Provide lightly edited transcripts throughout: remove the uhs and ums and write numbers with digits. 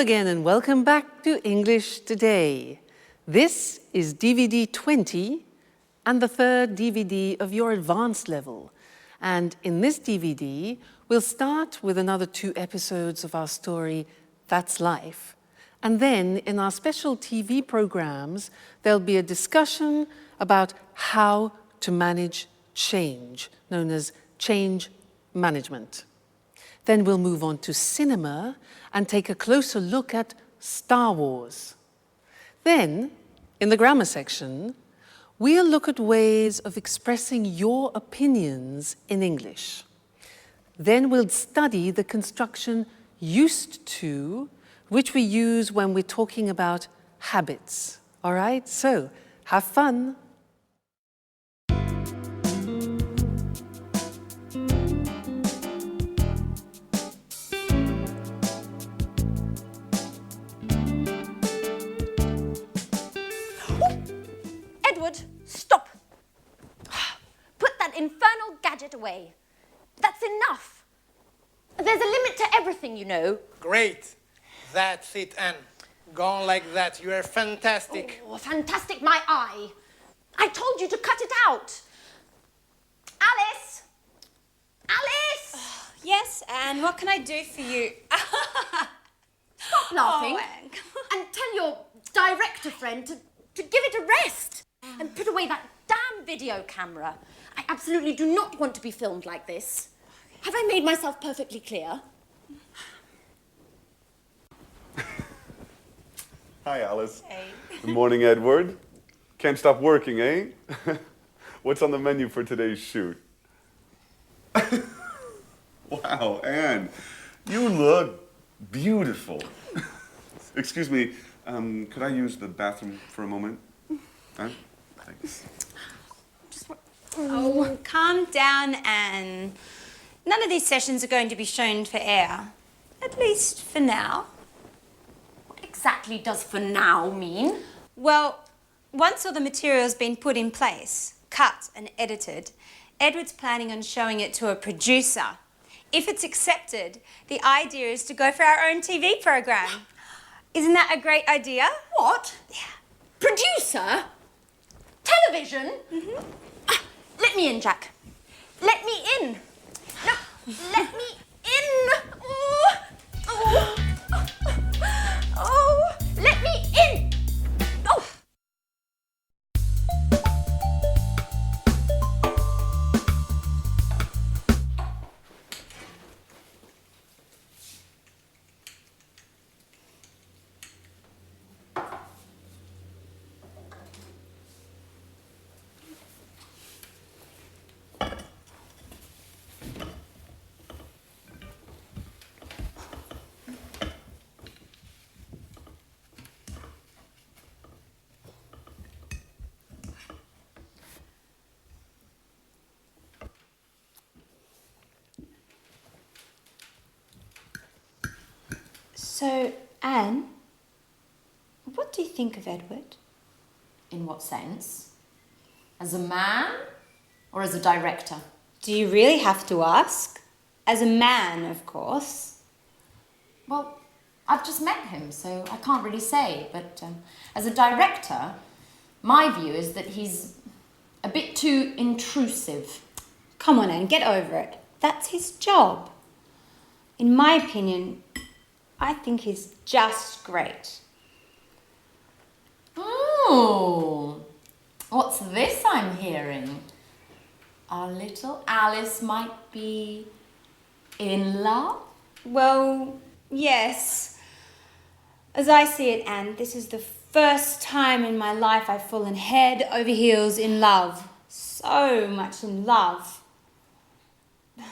again and welcome back to English Today. This is DVD20 and the third DVD of your advanced level. And in this DVD, we'll start with another 2 episodes of our story, That's Life. And then in our special TV programs, there'll be a discussion about how to manage change, known as change management. Then we'll move on to cinema and take a closer look at Star Wars. Then, in the grammar section, we'll look at ways of expressing your opinions in English. Then we'll study the construction used to, which we use when we're talking about habits. All right? So, have fun. Stop! Put that infernal gadget away. That's enough. There's a limit to everything, you know. Great. That's it, Anne. Go on like that. You are fantastic. Oh, fantastic, my eye. I told you to cut it out. Alice! Alice! Yes, Anne, what can I do for you? Stop laughing. Oh, Anne, come on. And tell your director friend to give it a rest. And put away that damn video camera. I absolutely do not want to be filmed like this. Have I made myself perfectly clear? Hi, Alice. Hey. Good morning, Edward. Can't stop working, eh? What's on the menu for today's shoot? Wow, Anne, you look beautiful. Excuse me, could I use the bathroom for a moment? Anne? Thanks. Oh, calm down, Anne. None of these sessions are going to be shown for air. At least for now. What exactly does for now mean? Well, once all the material's been put in place, cut and edited, Edward's planning on showing it to a producer. If it's accepted, the idea is to go for our own TV program. Isn't that a great idea? What? Yeah. Producer? Television? Mm-hmm. Let me in, Jack. Let me in. No, let me in. Oh, oh, oh, let me in. Oh. So, Anne, what do you think of Edward? In what sense? As a man or as a director? Do you really have to ask? As a man, of course. Well, I've just met him, so I can't really say. But as a director, my view is that he's a bit too intrusive. Come on, Anne, get over it. That's his job. In my opinion, I think he's just great. Oh, what's this I'm hearing? Our little Alice might be in love? Well, yes. As I see it, Anne, this is the first time in my life I've fallen head over heels in love. So much in love. But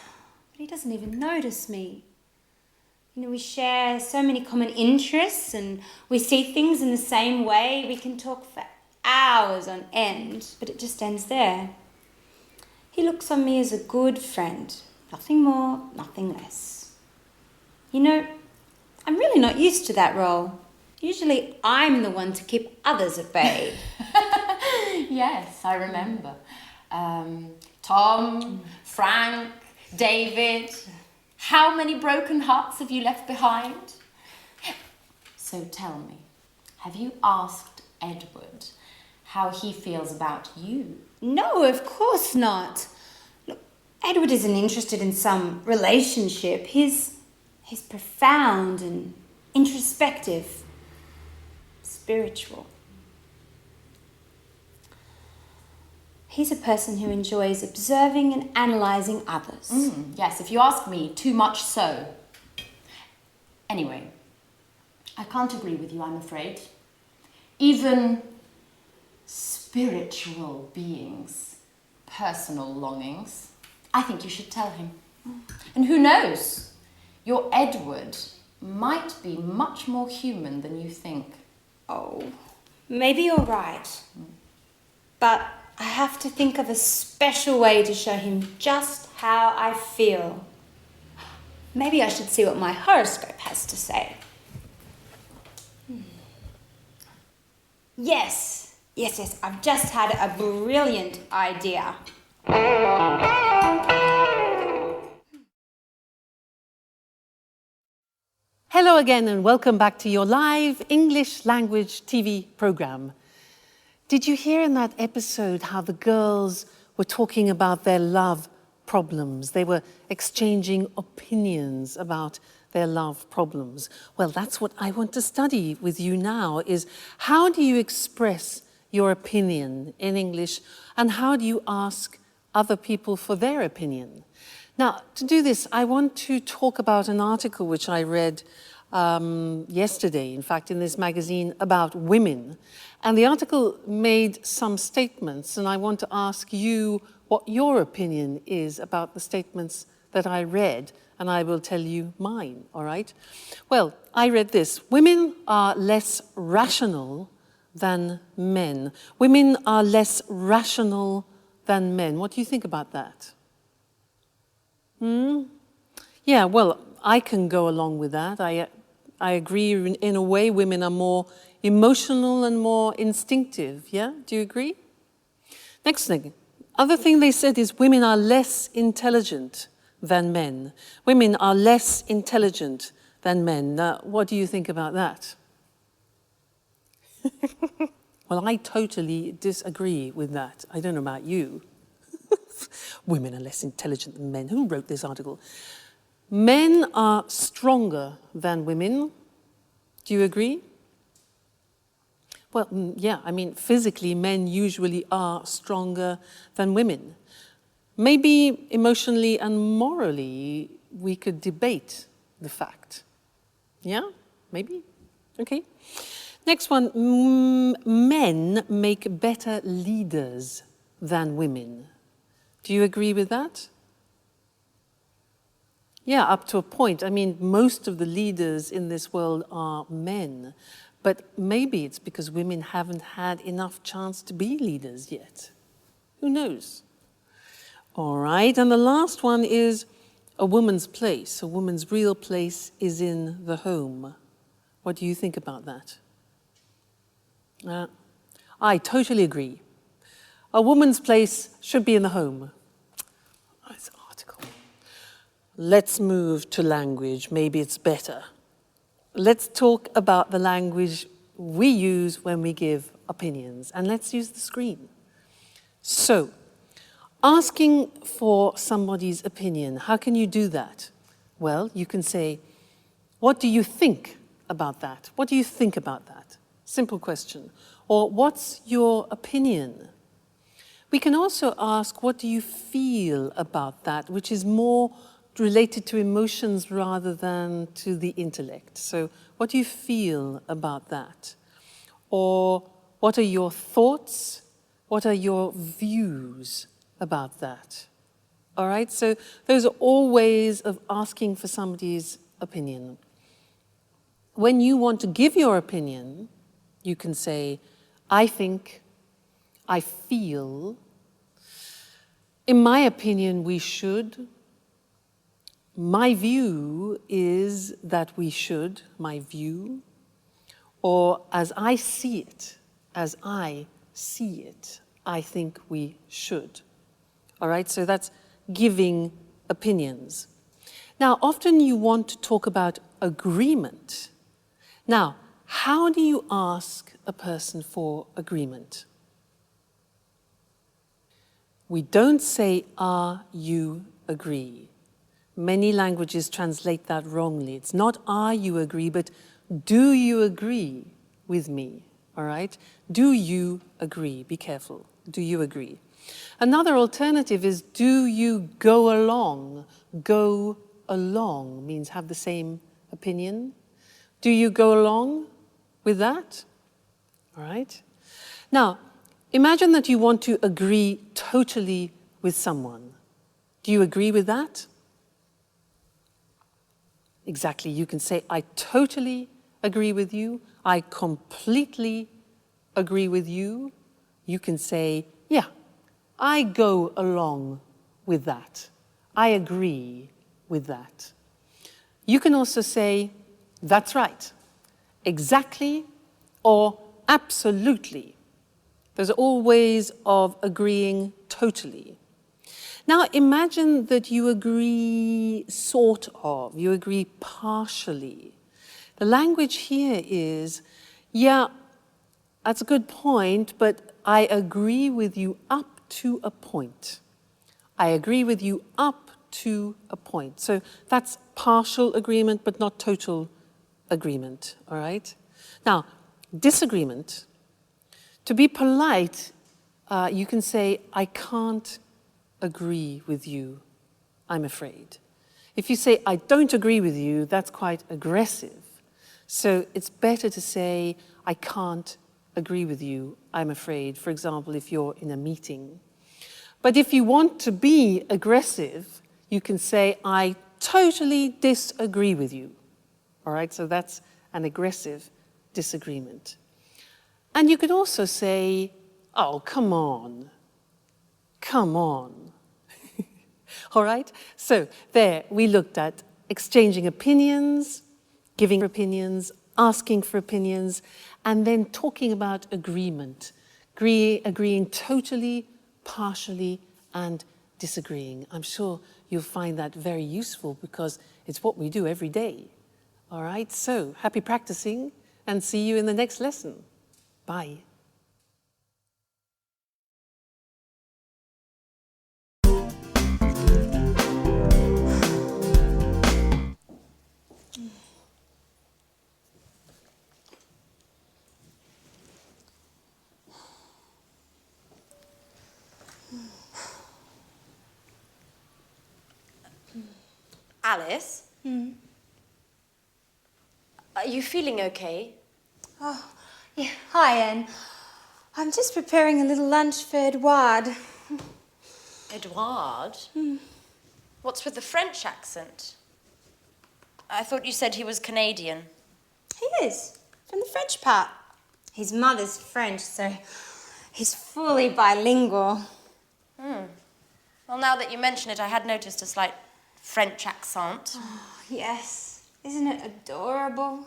he doesn't even notice me. You know, we share so many common interests and we see things in the same way. We can talk for hours on end, but it just ends there. He looks on me as a good friend. Nothing more, nothing less. You know, I'm really not used to that role. Usually I'm the one to keep others at bay. Yes, I remember. Tom, Frank, David. How many broken hearts have you left behind? So tell me, have you asked Edward how he feels about you? No, of course not. Look, Edward isn't interested in some relationship. He's profound and introspective, spiritual. He's a person who enjoys observing and analysing others. Yes, if you ask me, too much so. Anyway, I can't agree with you, I'm afraid. Even spiritual beings, personal longings, I think you should tell him. And who knows, your Edward might be much more human than you think. Oh, maybe you're right. But I have to think of a special way to show him just how I feel. Maybe I should see what my horoscope has to say. Yes, I've just had a brilliant idea. Hello again and welcome back to your live English language TV program. Did you hear in that episode how the girls were talking about their love problems? They were exchanging opinions about their love problems. Well, that's what I want to study with you now, is how do you express your opinion in English and how do you ask other people for their opinion? Now, to do this, I want to talk about an article which I read yesterday, in fact, in this magazine about women. And the article made some statements, and I want to ask you what your opinion is about the statements that I read, and I will tell you mine, all right? Well, I read this: women are less rational than men. Women are less rational than men. What do you think about that? Yeah, well, I can go along with that. I agree in a way women are more emotional and more instinctive, yeah? Do you agree? Next thing, other thing they said is women are less intelligent than men. Women are less intelligent than men. Now, what do you think about that? Well, I totally disagree with that. I don't know about you. Women are less intelligent than men. Who wrote this article? Men are stronger than women. Do you agree? Well, yeah, I mean, physically, men usually are stronger than women. Maybe emotionally and morally, we could debate the fact. Yeah? Maybe? Okay. Next one, men make better leaders than women. Do you agree with that? Yeah, up to a point. I mean, most of the leaders in this world are men, but maybe it's because women haven't had enough chance to be leaders yet. Who knows? All right, and the last one is a woman's place. A woman's real place is in the home. What do you think about that? I totally agree. A woman's place should be in the home. This article. Let's move to language. Maybe it's better. Let's talk about the language we use when we give opinions. And let's use the screen. So, asking for somebody's opinion, how can you do that? Well, you can say, what do you think about that? What do you think about that? Simple question. Or, what's your opinion? We can also ask, what do you feel about that, which is more related to emotions rather than to the intellect. So, what do you feel about that? Or, what are your thoughts? What are your views about that? All right, so those are all ways of asking for somebody's opinion. When you want to give your opinion, you can say, I think, I feel, in my opinion, we should. My view is that we should, my view. Or as I see it, I think we should. All right, so that's giving opinions. Now, often you want to talk about agreement. Now, how do you ask a person for agreement? We don't say, "Are you agree?" Many languages translate that wrongly. It's not "are you agree," but "do you agree with me?" All right? Do you agree? Be careful. Do you agree? Another alternative is "do you go along?" Go along means have the same opinion. Do you go along with that? All right? Now, imagine that you want to agree totally with someone. Do you agree with that? Exactly. You can say, "I totally agree with you." "I completely agree with you." You can say, "Yeah, I go along with that. I agree with that." You can also say, "That's right," "exactly," or "absolutely." There's all ways of agreeing totally. Now imagine that you agree sort of, you agree partially. The language here is, "Yeah, that's a good point, but I agree with you up to a point." I agree with you up to a point. So that's partial agreement, but not total agreement, all right? Now, disagreement. To be polite, you can say, "I can't agree with you, I'm afraid." If you say, "I don't agree with you," that's quite aggressive. So it's better to say, "I can't agree with you, I'm afraid," for example, if you're in a meeting. But if you want to be aggressive, you can say, "I totally disagree with you." All right, so that's an aggressive disagreement. And you could also say, "Oh, come on, come on." All right, so there we looked at exchanging opinions, giving opinions, asking for opinions, and then talking about agreement, agreeing totally, partially, and disagreeing. I'm sure you'll find that very useful because it's what we do every day. All right, so happy practicing and see you in the next lesson. Bye. Alice? Are you feeling okay? Oh, yeah. Hi, Anne. I'm just preparing a little lunch for Edouard. Edouard? What's with the French accent? I thought you said he was Canadian. He is, from the French part. His mother's French, so he's fully bilingual. Well, now that you mention it, I had noticed a slight French accent. Oh, yes. Isn't it adorable?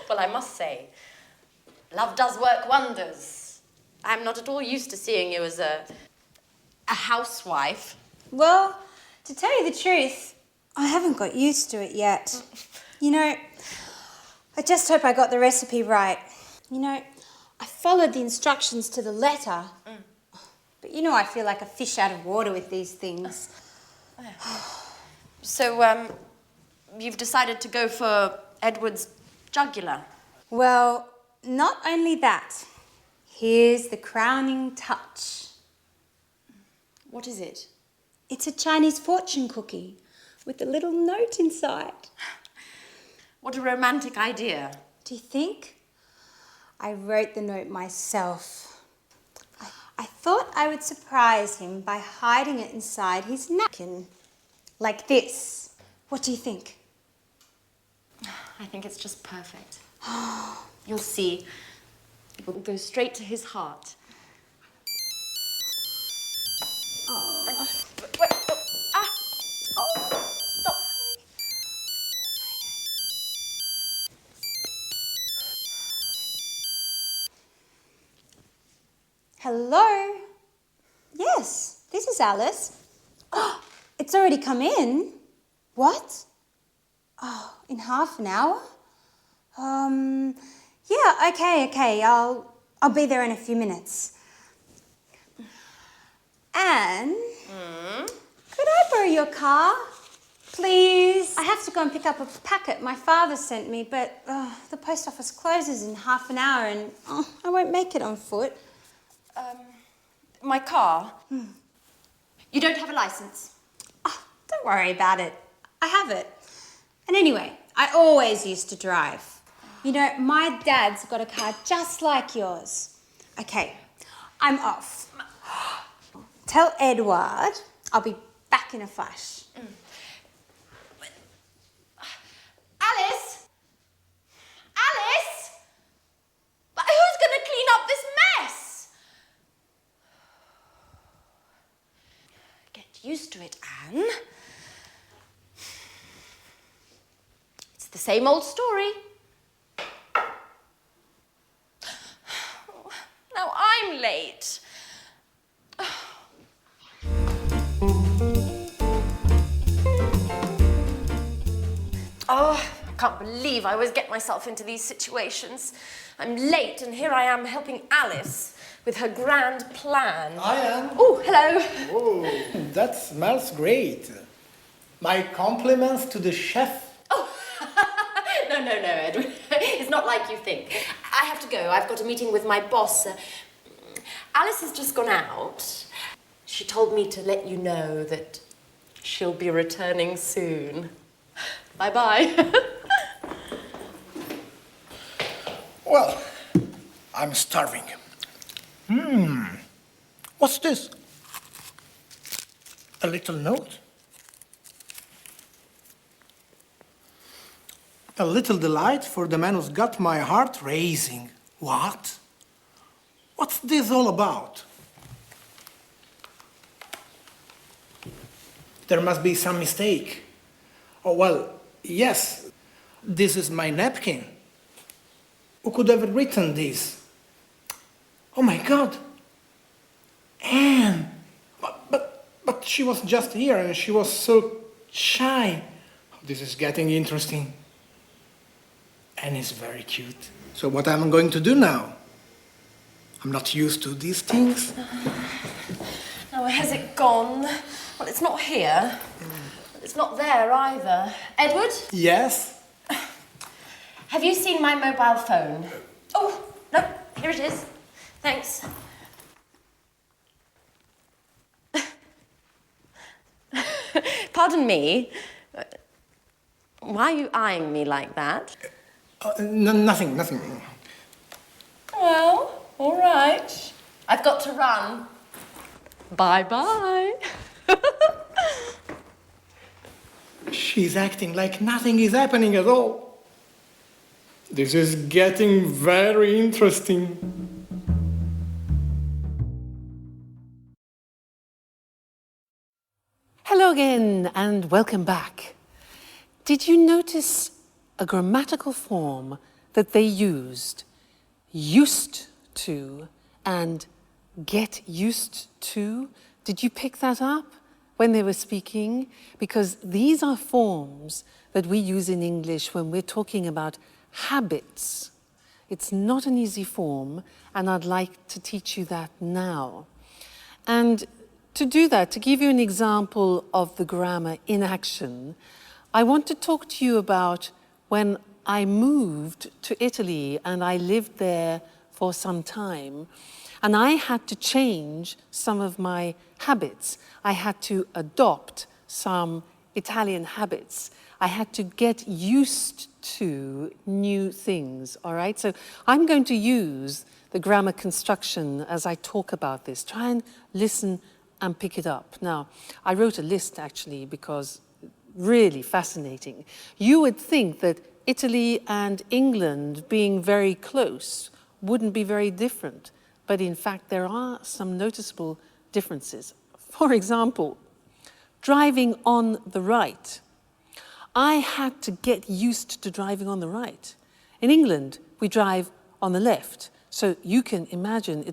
Well, I must say, love does work wonders. I'm not at all used to seeing you as a housewife. Well, to tell you the truth, I haven't got used to it yet. You know, I just hope I got the recipe right. You know, I followed the instructions to the letter. But you know I feel like a fish out of water with these things. So, you've decided to go for Edward's jugular. Well, not only that. Here's the crowning touch. What is it? It's a Chinese fortune cookie with a little note inside. What a romantic idea. Do you think? I wrote the note myself. I thought I would surprise him by hiding it inside his napkin. Like this. What do you think? I think it's just perfect. You'll see. It will go straight to his heart. Oh. Wait, stop. Hello? Yes, this is Alice. Oh, It's already come in. What? Oh, in half an hour? Yeah, okay. I'll be there in a few minutes. Anne? Could I borrow your car? Please? I have to go and pick up a packet my father sent me, but the post office closes in half an hour and I won't make it on foot. My car? You don't have a license? Oh, don't worry about it. I have it. And anyway, I always used to drive. You know, my dad's got a car just like yours. Okay, I'm off. Tell Edward I'll be back in a flash. Alice? Alice? But who's going to clean up this mess? Get used to it, Anne. It's the same old story. Now I'm late. Oh, I can't believe I always get myself into these situations. I'm late and here I am helping Alice with her grand plan. I am. Oh, hello. Oh, that smells great. My compliments to the chef. Oh, no, Edward. It's not like you think. I have to go. I've got a meeting with my boss. Alice has just gone out. She told me to let you know that she'll be returning soon. Bye-bye. Well, I'm starving. What's this? A little note? A little delight for the man who's got my heart racing. What? What's this all about? There must be some mistake. Oh, well, yes, this is my napkin. Who could have written this? Oh my God! Anne! But she was just here and she was so shy. This is getting interesting. Anne is very cute. So what am I going to do now? I'm not used to these things. Now, has it gone? Well, it's not here. It's not there either. Edward? Yes? Have you seen my mobile phone? Oh, no, here it is. Thanks. Pardon me. Why are you eyeing me like that? Nothing. Well, all right. I've got to run. Bye-bye. She's acting like nothing is happening at all. This is getting very interesting. Hello again and welcome back. Did you notice a grammatical form that they used to and get used to? Did you pick that up when they were speaking? Because these are forms that we use in English when we're talking about habits. It's not an easy form, and I'd like to teach you that now. And to do that, to give you an example of the grammar in action, I want to talk to you about when I moved to Italy and I lived there for some time, and I had to change some of my habits. I had to adopt some Italian habits. I had to get used to new things, all right? So I'm going to use the grammar construction as I talk about this. Try and listen and pick it up. Now, I wrote a list actually because really fascinating. You would think that Italy and England being very close wouldn't be very different, but in fact there are some noticeable differences. For example, driving on the right. I had to get used to driving on the right. In England, we drive on the left, so you can imagine